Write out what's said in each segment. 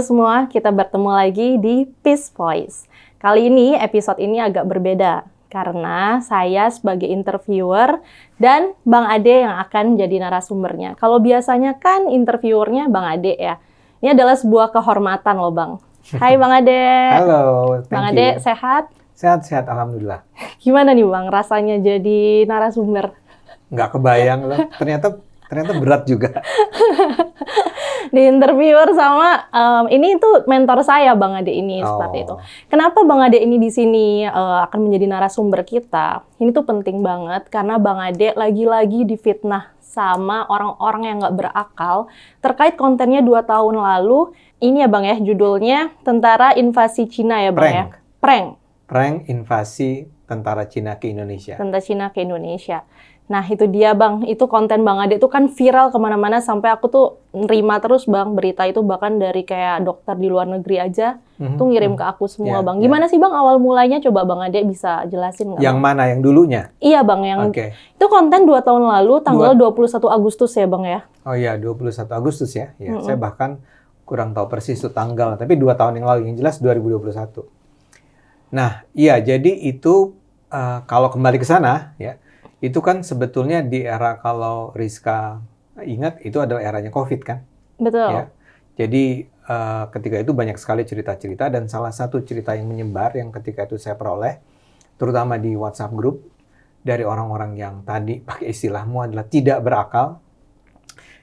semua, kita bertemu lagi di Peace Voice. Kali ini, episode ini agak berbeda. Karena saya sebagai interviewer dan Bang Ade yang akan jadi narasumbernya. Kalau biasanya kan interviewernya Bang Ade ya. Ini adalah sebuah kehormatan loh Bang. Hai Bang Ade. Halo, Bang Ade sehat? Sehat-sehat, alhamdulillah. Gimana nih Bang rasanya jadi narasumber? Nggak kebayang loh, ternyata berat juga. Di interviewer sama ini tuh mentor saya Bang Ade ini seperti itu. Kenapa Bang Ade ini di sini akan menjadi narasumber kita? Ini tuh penting banget karena Bang Ade lagi-lagi difitnah sama orang-orang yang nggak berakal terkait kontennya 2 tahun lalu. Ini ya Bang ya, judulnya Tentara Invasi Cina ya Bang ya. Prank invasi tentara Cina ke Indonesia. Tentara Cina ke Indonesia. Nah itu dia Bang, itu konten Bang Ade itu kan viral kemana-mana sampai aku tuh nerima terus Bang berita itu, bahkan dari kayak dokter di luar negeri aja tuh ngirim ke aku semua Bang. Gimana sih Bang awal mulainya, coba Bang Ade bisa jelasin nggak? Yang mana, yang dulunya? Iya Bang, yang itu konten 2 tahun lalu tanggal 21 Agustus ya Bang ya? Oh iya, 21 Agustus ya. Saya bahkan kurang tahu persis itu tanggal, tapi 2 tahun yang lalu, yang jelas 2021. Nah iya, jadi itu kalau kembali ke sana ya, itu kan sebetulnya di era, kalau Rizka ingat, itu adalah eranya COVID kan? Betul. Ya. Jadi ketika itu banyak sekali cerita-cerita, dan salah satu cerita yang menyebar yang ketika itu saya peroleh, terutama di WhatsApp group, dari orang-orang yang tadi pakai istilahmu adalah tidak berakal,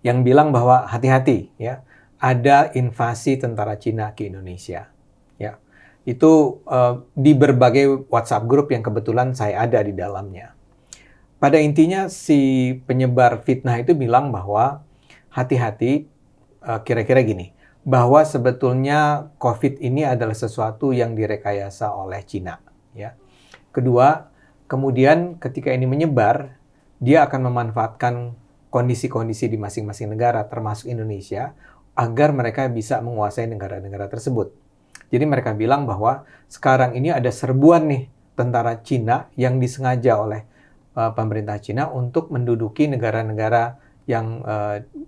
yang bilang bahwa hati-hati ya, ada invasi tentara Cina ke Indonesia. Ya. Itu di berbagai WhatsApp group yang kebetulan saya ada di dalamnya. Pada intinya si penyebar fitnah itu bilang bahwa hati-hati, kira-kira gini, bahwa sebetulnya COVID ini adalah sesuatu yang direkayasa oleh Cina. Ya. Kedua, kemudian ketika ini menyebar, dia akan memanfaatkan kondisi-kondisi di masing-masing negara, termasuk Indonesia, agar mereka bisa menguasai negara-negara tersebut. Jadi mereka bilang bahwa sekarang ini ada serbuan nih tentara Cina yang disengaja oleh pemerintah Cina untuk menduduki negara-negara yang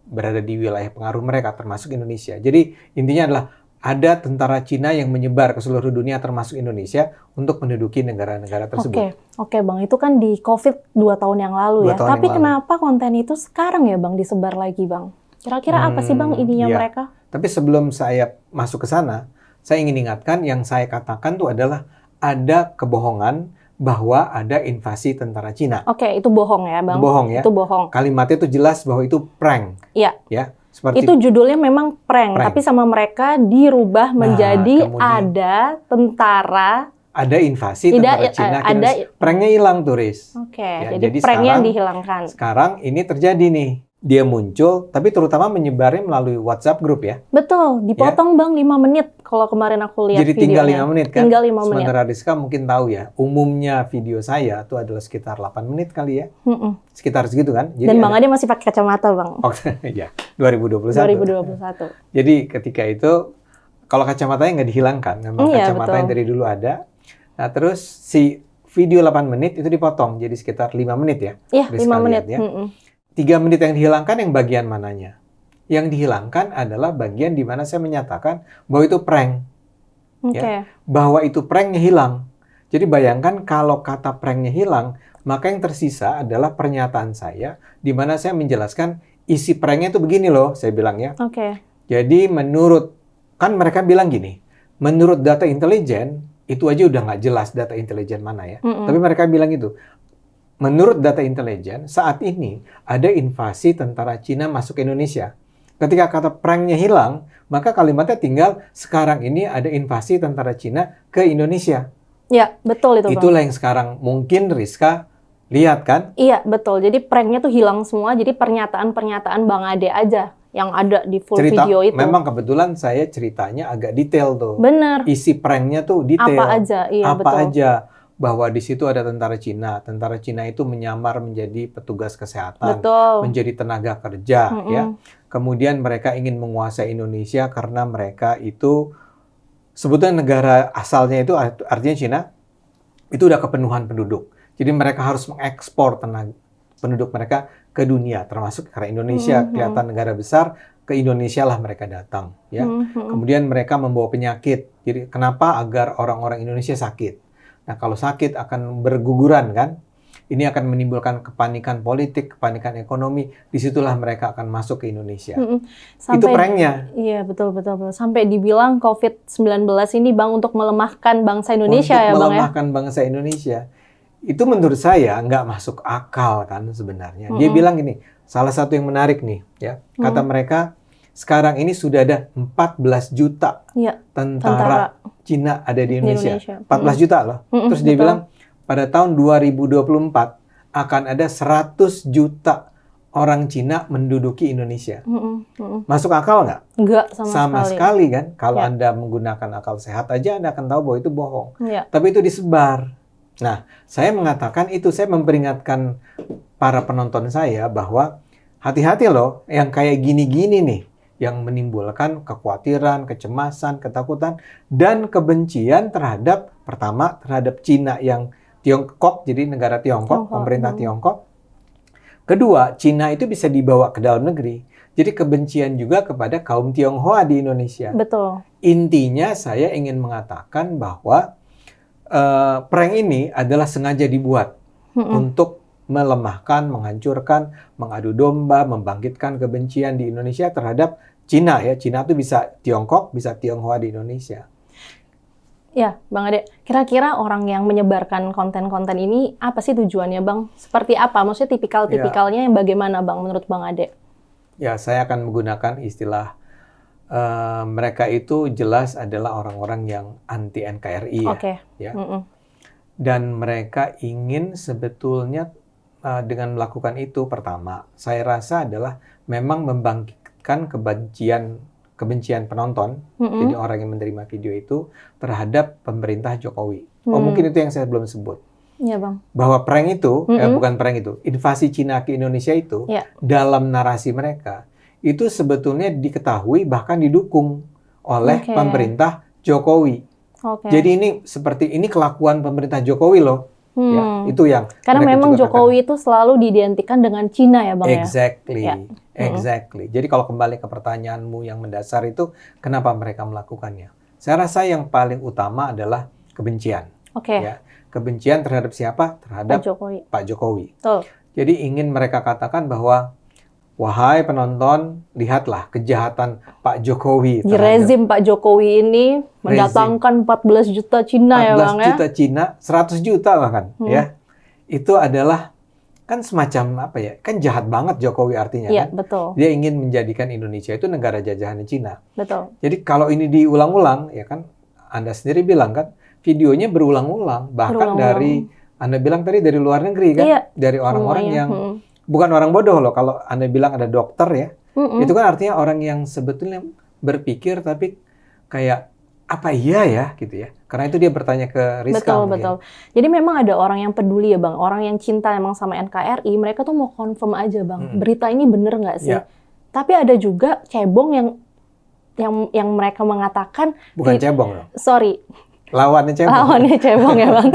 berada di wilayah pengaruh mereka, termasuk Indonesia. Jadi intinya adalah ada tentara Cina yang menyebar ke seluruh dunia, termasuk Indonesia, untuk menduduki negara-negara tersebut. Oke Bang, itu kan di COVID 2 tahun yang lalu ya. Tapi kenapa konten itu sekarang ya Bang disebar lagi Bang? Kira-kira apa sih Bang ininya mereka? Tapi sebelum saya masuk ke sana, saya ingin ingatkan, yang saya katakan itu adalah ada kebohongan bahwa ada invasi tentara Cina. Oke, itu bohong ya Bang? Itu bohong ya. Itu bohong. Kalimatnya itu jelas bahwa itu prank. Iya. Ya, seperti itu judulnya memang prank, tapi sama mereka dirubah menjadi ada tentara. Ada invasi tentara Cina. Pranknya hilang turis. Oke, ya, jadi pranknya dihilangkan. Sekarang ini terjadi nih. Dia muncul, tapi terutama menyebarnya melalui WhatsApp group ya. Betul, dipotong Bang 5 menit kalau kemarin aku lihat videonya. Jadi tinggal 5 menit kan? Tinggal 5 menit. Sementara Rizka mungkin tahu ya, umumnya video saya itu adalah sekitar 8 menit kali ya. Sekitar segitu kan. Jadi dan Bang Ade masih pakai kacamata Bang. Oh ya, 2021. Jadi ketika itu, kalau kacamatanya nggak dihilangkan, memang kacamata yang dari dulu ada. Nah terus si video 8 menit itu dipotong, jadi sekitar 5 menit ya. Iya, 5 menit. Ya. 3 menit yang dihilangkan, yang bagian mananya? Yang dihilangkan adalah bagian di mana saya menyatakan bahwa itu prank. Ya, bahwa itu pranknya hilang. Jadi bayangkan kalau kata pranknya hilang, maka yang tersisa adalah pernyataan saya di mana saya menjelaskan isi pranknya itu begini loh, saya bilang ya. Jadi menurut, kan mereka bilang gini, menurut data intelijen, itu aja udah nggak jelas data intelijen mana ya. Tapi mereka bilang itu, menurut data intelijen, saat ini ada invasi tentara Cina masuk ke Indonesia. Ketika kata pranknya hilang, maka kalimatnya tinggal sekarang ini ada invasi tentara Cina ke Indonesia. Ya, betul itu Bang. Itulah yang sekarang mungkin Rizka lihat kan? Iya, betul. Jadi pranknya tuh hilang semua, jadi pernyataan-pernyataan Bang Ade aja yang ada di full video itu. Memang kebetulan saya ceritanya agak detail tuh. Bener. Isi pranknya tuh detail. Apa aja, iya apa betul. aja. Bahwa di situ ada tentara Cina. Tentara Cina itu menyamar menjadi petugas kesehatan, menjadi tenaga kerja, ya. Kemudian mereka ingin menguasai Indonesia karena mereka itu sebetulnya negara asalnya itu artinya Cina itu udah kepenuhan penduduk. Jadi mereka harus mengekspor penduduk mereka ke dunia, termasuk karena Indonesia kelihatan negara besar, ke Indonesia lah mereka datang, ya. Kemudian mereka membawa penyakit. Jadi kenapa? Agar orang-orang Indonesia sakit. Nah, kalau sakit akan berguguran kan? Ini akan menimbulkan kepanikan politik, kepanikan ekonomi. Disitulah mereka akan masuk ke Indonesia. Itu pranknya. Iya, betul. Sampai dibilang COVID-19 ini, Bang, untuk melemahkan bangsa Indonesia ya, Bang, ya? Untuk melemahkan bangsa Indonesia. Itu menurut saya nggak masuk akal kan sebenarnya. Dia bilang gini, salah satu yang menarik nih, ya. Kata mereka, sekarang ini sudah ada 14 juta tentara Cina ada di Indonesia. 14 juta loh. Terus dia bilang, pada tahun 2024 akan ada 100 juta orang Cina menduduki Indonesia. Masuk akal nggak? Nggak sama sekali kan. Kalau Anda menggunakan akal sehat aja, Anda akan tahu bahwa itu bohong. Tapi itu disebar. Nah, saya mengatakan itu, saya memperingatkan para penonton saya bahwa hati-hati loh yang kayak gini-gini nih, yang menimbulkan kekhawatiran, kecemasan, ketakutan, dan kebencian terhadap, pertama, terhadap Cina yang Tiongkok, jadi negara Tiongkok, pemerintah Tiongkok. Kedua, Cina itu bisa dibawa ke dalam negeri. Jadi kebencian juga kepada kaum Tionghoa di Indonesia. Betul. Intinya saya ingin mengatakan bahwa prank ini adalah sengaja dibuat untuk melemahkan, menghancurkan, mengadu domba, membangkitkan kebencian di Indonesia terhadap Cina ya. Cina itu bisa Tiongkok, bisa Tionghoa di Indonesia. Ya, Bang Ade, kira-kira orang yang menyebarkan konten-konten ini apa sih tujuannya, Bang? Seperti apa? Maksudnya tipikal-tipikalnya yang bagaimana, Bang, menurut Bang Ade? Ya, saya akan menggunakan istilah mereka itu jelas adalah orang-orang yang anti NKRI ya. Dan mereka ingin sebetulnya dengan melakukan itu, pertama, saya rasa adalah memang membangkitkan kebencian penonton, jadi orang yang menerima video itu terhadap pemerintah Jokowi. Mungkin itu yang saya belum sebut. Iya, Bang. Bahwa prank itu, bukan prank itu, invasi Cina ke Indonesia itu, dalam narasi mereka, itu sebetulnya diketahui bahkan didukung oleh pemerintah Jokowi. Jadi ini kelakuan pemerintah Jokowi loh. Ya, itu yang karena memang Jokowi itu selalu diidentikan dengan Cina ya, Bang, exactly. Exactly. Jadi kalau kembali ke pertanyaanmu yang mendasar itu, kenapa mereka melakukannya? Saya rasa yang paling utama adalah kebencian. Ya, kebencian terhadap siapa? Terhadap Pak Jokowi. Jadi ingin mereka katakan bahwa, wahai penonton, lihatlah kejahatan Pak Jokowi. Di rezim Pak Jokowi ini mendatangkan 14 juta Cina ya, Bang, 14 juta Cina, 100 juta bahkan ya. Itu adalah kan semacam apa ya? Kan jahat banget Jokowi artinya kan. Betul. Dia ingin menjadikan Indonesia itu negara jajahan Cina. Betul. Jadi kalau ini diulang-ulang ya kan, Anda sendiri bilang kan videonya berulang-ulang, bahkan dari Anda bilang tadi dari luar negeri kan, dari orang-orang yang bukan orang bodoh loh. Kalau Anda bilang ada dokter ya, itu kan artinya orang yang sebetulnya berpikir tapi kayak apa iya ya gitu ya. Karena itu dia bertanya ke Rizka. Betul. Jadi memang ada orang yang peduli ya, Bang. Orang yang cinta emang sama NKRI, mereka tuh mau confirm aja, Bang. Berita ini bener nggak sih? Tapi ada juga cebong yang mereka mengatakan bukan cebong loh. Sorry. Lawannya cebong. Lawannya cebong ya, Bang.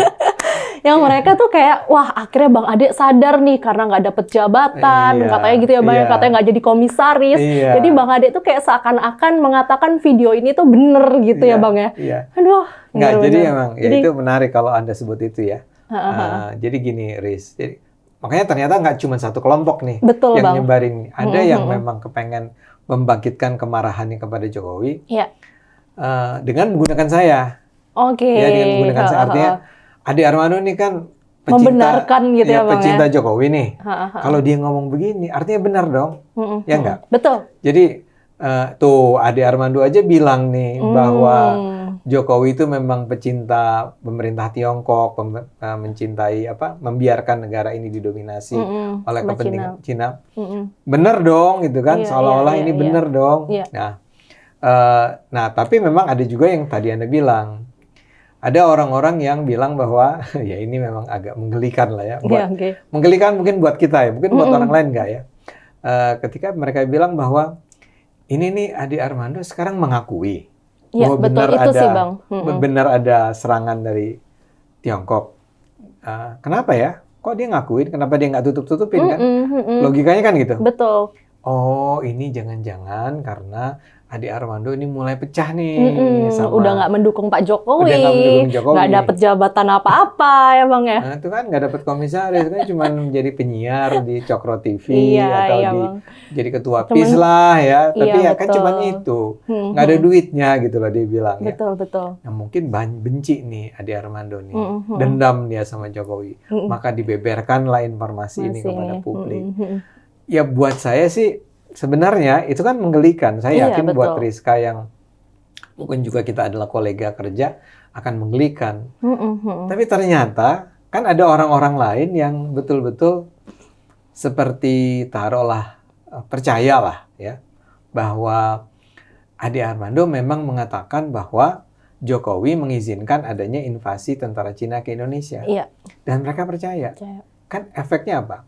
Yang mereka tuh kayak, wah akhirnya Bang Ade sadar nih karena nggak dapet jabatan, katanya gitu ya Bang, katanya nggak jadi komisaris. Jadi Bang Ade tuh kayak seakan-akan mengatakan video ini tuh bener gitu ya Bang ya. Aduh. Nggak, jadi emang ya itu menarik kalau Anda sebut itu ya. Jadi gini, Riz. Jadi, makanya ternyata nggak cuma satu kelompok nih yang nyebarin. Ada yang memang kepengen membangkitkan kemarahannya kepada Jokowi dengan menggunakan saya. Ya, dengan menggunakan saya. Artinya Ade Armando ini kan membenarkan gitu ya, Bang, pecinta Jokowi nih. Kalau dia ngomong begini, artinya benar dong. Ya nggak? Betul. Jadi tuh Ade Armando aja bilang nih bahwa Jokowi itu memang pecinta pemerintah Tiongkok, mencintai membiarkan negara ini didominasi oleh kepentingan Cina. Benar dong gitu kan, seolah-olah ini benar dong. Nah, tapi memang ada juga yang tadi Anda bilang. Ada orang-orang yang bilang bahwa ya ini memang agak menggelikan lah ya. Menggelikan mungkin buat kita ya, mungkin buat orang lain enggak ya. Ketika mereka bilang bahwa ini nih Ade Armando sekarang mengakui bahwa benar ada serangan dari Tiongkok. Kenapa ya? Kok dia ngakuin? Kenapa dia nggak tutup-tutupin kan? Logikanya kan gitu. Betul. oh ini jangan-jangan karena Ade Armando ini mulai pecah nih Udah nggak mendukung Pak Jokowi, udah nggak mendukung Jokowi, nggak dapet jabatan apa-apa ya Bang ya. Nah, itu kan nggak dapet komisaris, kan cuma menjadi penyiar di Cokro TV Iya, atau iya, di Bang. jadi ketua PIS lah ya, tapi Iya, ya kan betul. cuma itu, nggak ada duitnya gitu loh dia bilang ya. Betul. Nah, mungkin benci nih Ade Armando nih, Mm-mm. dendam dia sama Jokowi, maka dibeberkanlah informasi ini kepada publik. Ya buat saya sih sebenarnya itu kan menggelikan. Saya Iya, yakin buat betul. Rizka yang mungkin juga kita adalah kolega kerja akan menggelikan. Tapi ternyata kan ada orang-orang lain yang betul-betul seperti taruhlah percayalah ya bahwa Ade Armando memang mengatakan bahwa Jokowi mengizinkan adanya invasi tentara Cina ke Indonesia. Iya. Dan mereka percaya. Kan efeknya apa?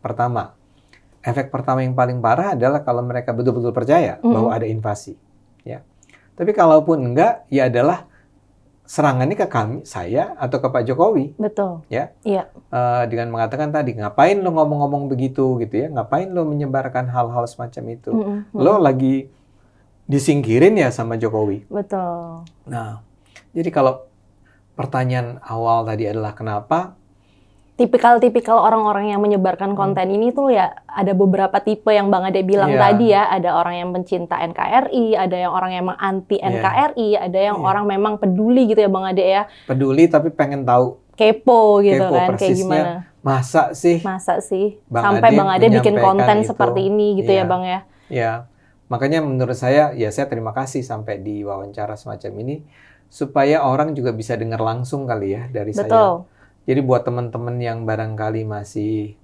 Efek pertama yang paling parah adalah kalau mereka betul-betul percaya bahwa ada invasi, ya. Tapi kalaupun enggak, ya adalah serangannya ke kami, saya atau ke Pak Jokowi. Betul. Ya. Iya. Dengan mengatakan tadi, ngapain lo ngomong-ngomong begitu, gitu ya? Ngapain lo menyebarkan hal-hal semacam itu? Lo lagi disingkirin ya sama Jokowi. Betul. Nah, jadi kalau pertanyaan awal tadi adalah kenapa? Tipikal orang-orang yang menyebarkan konten ini tuh ya ada beberapa tipe yang Bang Ade bilang tadi ya. Ada orang yang pencinta NKRI, ada yang orang yang anti NKRI, ada yang orang memang peduli gitu ya Bang Ade ya. Peduli tapi pengen tahu. Kepo gitu kan, persisnya, kayak gimana. Masa sih sampai Bang Ade bikin konten itu seperti ini gitu ya Bang ya. Ya, makanya menurut saya, ya saya terima kasih sampai di wawancara semacam ini. Supaya orang juga bisa dengar langsung kali ya dari saya. Jadi buat teman-teman yang barangkali masih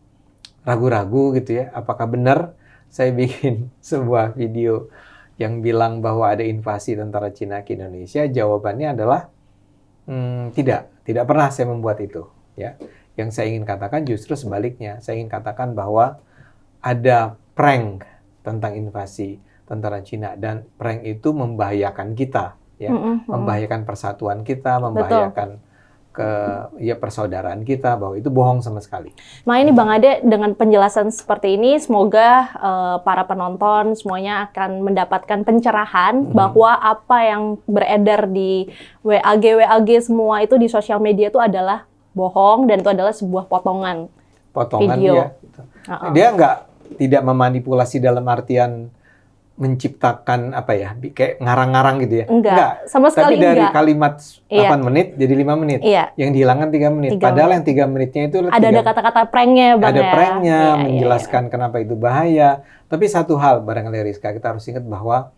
ragu-ragu gitu ya, apakah benar saya bikin sebuah video yang bilang bahwa ada invasi tentara Cina ke Indonesia? Jawabannya adalah tidak pernah saya membuat itu. Ya, yang saya ingin katakan justru sebaliknya. Saya ingin katakan bahwa ada prank tentang invasi tentara Cina dan prank itu membahayakan kita, ya, membahayakan persatuan kita, membahayakan persaudaraan kita, bahwa itu bohong sama sekali. Nah ini Bang Ade dengan penjelasan seperti ini, semoga para penonton semuanya akan mendapatkan pencerahan bahwa apa yang beredar di WAG semua itu di sosial media itu adalah bohong dan itu adalah sebuah potongan video. Ya. Dia tidak memanipulasi dalam artian menciptakan apa ya, kayak ngarang-ngarang gitu ya. Enggak, sama sekali tapi dari enggak. Kalimat 8 menit jadi 5 menit. Yang dihilangkan 3 menit. Padahal yang 3 menitnya itu ada kata-kata pranknya Bang. Ada pranknya, menjelaskan kenapa itu bahaya. Tapi satu hal barangkali Rizka, kita harus ingat bahwa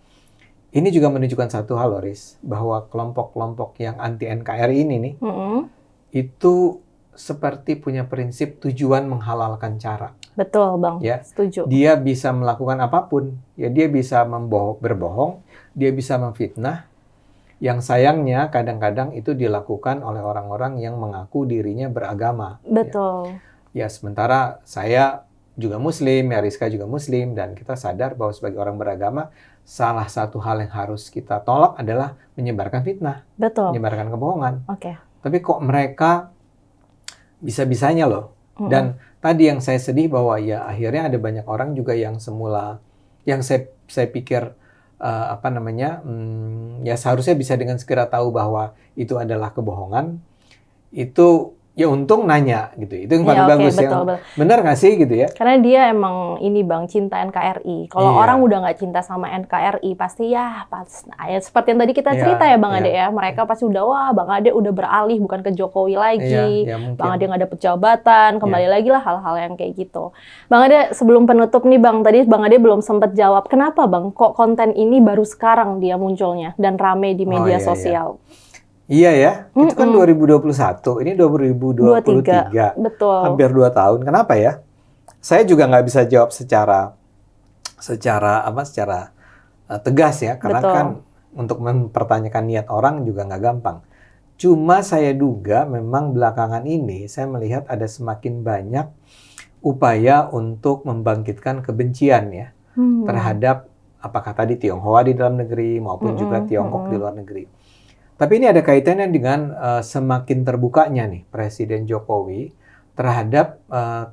ini juga menunjukkan satu hal loh Riz, bahwa kelompok-kelompok yang anti NKRI ini nih, itu seperti punya prinsip tujuan menghalalkan cara. Betul Bang, ya. Setuju. Dia bisa melakukan apapun. Ya, dia bisa berbohong, dia bisa memfitnah. Yang sayangnya kadang-kadang itu dilakukan oleh orang-orang yang mengaku dirinya beragama. Betul. Ya, sementara saya juga Muslim, ya Rizka juga Muslim, dan kita sadar bahwa sebagai orang beragama, salah satu hal yang harus kita tolak adalah menyebarkan fitnah. Betul. Menyebarkan kebohongan. Oke. Tapi kok mereka bisa-bisanya loh. Dan tadi yang saya sedih bahwa ya akhirnya ada banyak orang juga yang semula yang saya pikir ya seharusnya bisa dengan segera tahu bahwa itu adalah kebohongan. Itu ya untung nanya gitu. Itu yang paling bagus. Betul. Benar nggak sih gitu ya? Karena dia emang ini Bang, cinta NKRI. Kalau orang udah nggak cinta sama NKRI, pasti seperti yang tadi kita cerita ya Bang Ade ya. Mereka pasti udah, wah Bang Ade udah beralih bukan ke Jokowi lagi. Bang Ade nggak dapet jabatan, kembali lagi lah hal-hal yang kayak gitu. Bang Ade, sebelum penutup nih Bang, tadi Bang Ade belum sempat jawab. Kenapa Bang, kok konten ini baru sekarang dia munculnya dan rame di media sosial? Iya ya, itu kan 2021, ini 2023. Betul. Hampir 2 tahun. Kenapa ya? Saya juga nggak bisa jawab secara tegas ya, karena kan untuk mempertanyakan niat orang juga nggak gampang. Cuma saya duga memang belakangan ini saya melihat ada semakin banyak upaya untuk membangkitkan kebencian ya terhadap apakah tadi Tionghoa di dalam negeri maupun juga Tiongkok di luar negeri. Tapi ini ada kaitannya dengan semakin terbukanya nih Presiden Jokowi terhadap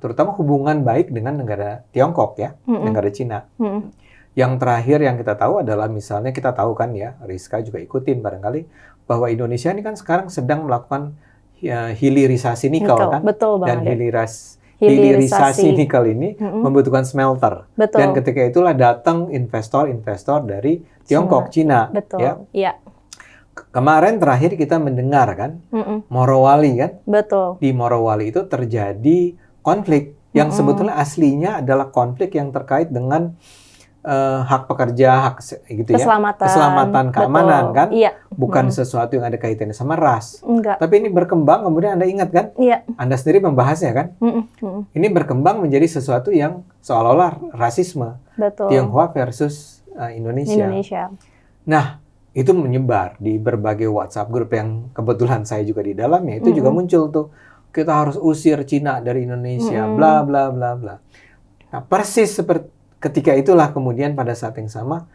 terutama hubungan baik dengan negara Tiongkok ya, negara Cina. Yang terakhir yang kita tahu adalah misalnya kita tahu kan ya, Rizka juga ikutin barangkali, bahwa Indonesia ini kan sekarang sedang melakukan hilirisasi nikel kan? Betul Dan banget. hilirisasi nikel ini membutuhkan smelter. Betul. Dan ketika itulah datang investor-investor dari Tiongkok, Cina. Betul. Ya. Iya. Kemarin terakhir kita mendengar kan, Morowali kan? Betul. Di Morowali itu terjadi konflik yang sebetulnya aslinya adalah konflik yang terkait dengan hak pekerja, hak gitu ya, keselamatan, keamanan. Betul. Kan, bukan sesuatu yang ada kaitannya sama ras. Enggak. Tapi ini berkembang, kemudian Anda ingat kan? Iya. Anda sendiri membahasnya kan? Ini berkembang menjadi sesuatu yang seolah-olah rasisme. Betul. Tionghoa versus Indonesia. Nah, itu menyebar di berbagai WhatsApp grup yang kebetulan saya juga di dalamnya. Itu juga muncul tuh, kita harus usir Cina dari Indonesia, bla bla bla bla. Nah, persis seperti ketika itulah kemudian pada saat yang sama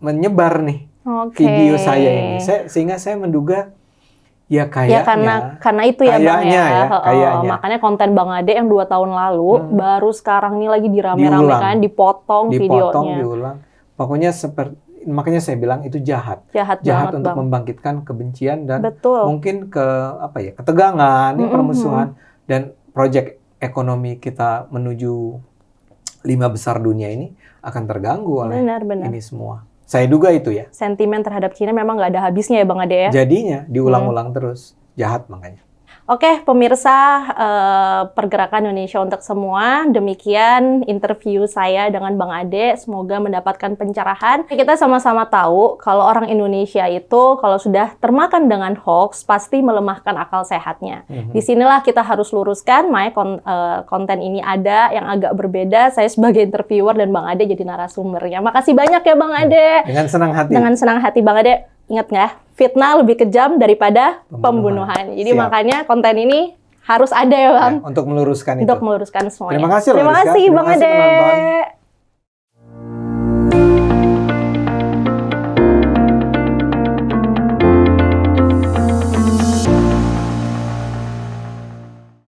menyebar nih video saya ini. Sehingga saya menduga ya kayaknya. Karena itu ya Bang ya. Kayaknya. Makanya konten Bang Ade yang 2 tahun lalu baru sekarang ini lagi dirame-ramekan, dipotong videonya. Diulang. Pokoknya makanya saya bilang itu jahat. Jahat untuk membangkitkan kebencian dan mungkin ketegangan, permusuhan, dan proyek ekonomi kita menuju 5 besar dunia ini akan terganggu oleh ini semua. Saya duga itu ya. Sentimen terhadap Cina memang nggak ada habisnya ya Bang Ade ya. Jadinya diulang-ulang terus. Jahat makanya. Oke, pemirsa Pergerakan Indonesia untuk Semua, demikian interview saya dengan Bang Ade. Semoga mendapatkan pencerahan. Kita sama-sama tahu kalau orang Indonesia itu kalau sudah termakan dengan hoax pasti melemahkan akal sehatnya. Disinilah kita harus luruskan, konten ini ada yang agak berbeda. Saya sebagai interviewer dan Bang Ade jadi narasumbernya. Makasih banyak ya Bang Ade. Dengan senang hati. Dengan senang hati Bang Ade. Ingat nggak? Fitnah lebih kejam daripada pembunuhan. Jadi makanya konten ini harus ada ya Bang. Ya, untuk meluruskan itu. Untuk meluruskan semuanya. Terima kasih Terima kasih Bang Ade.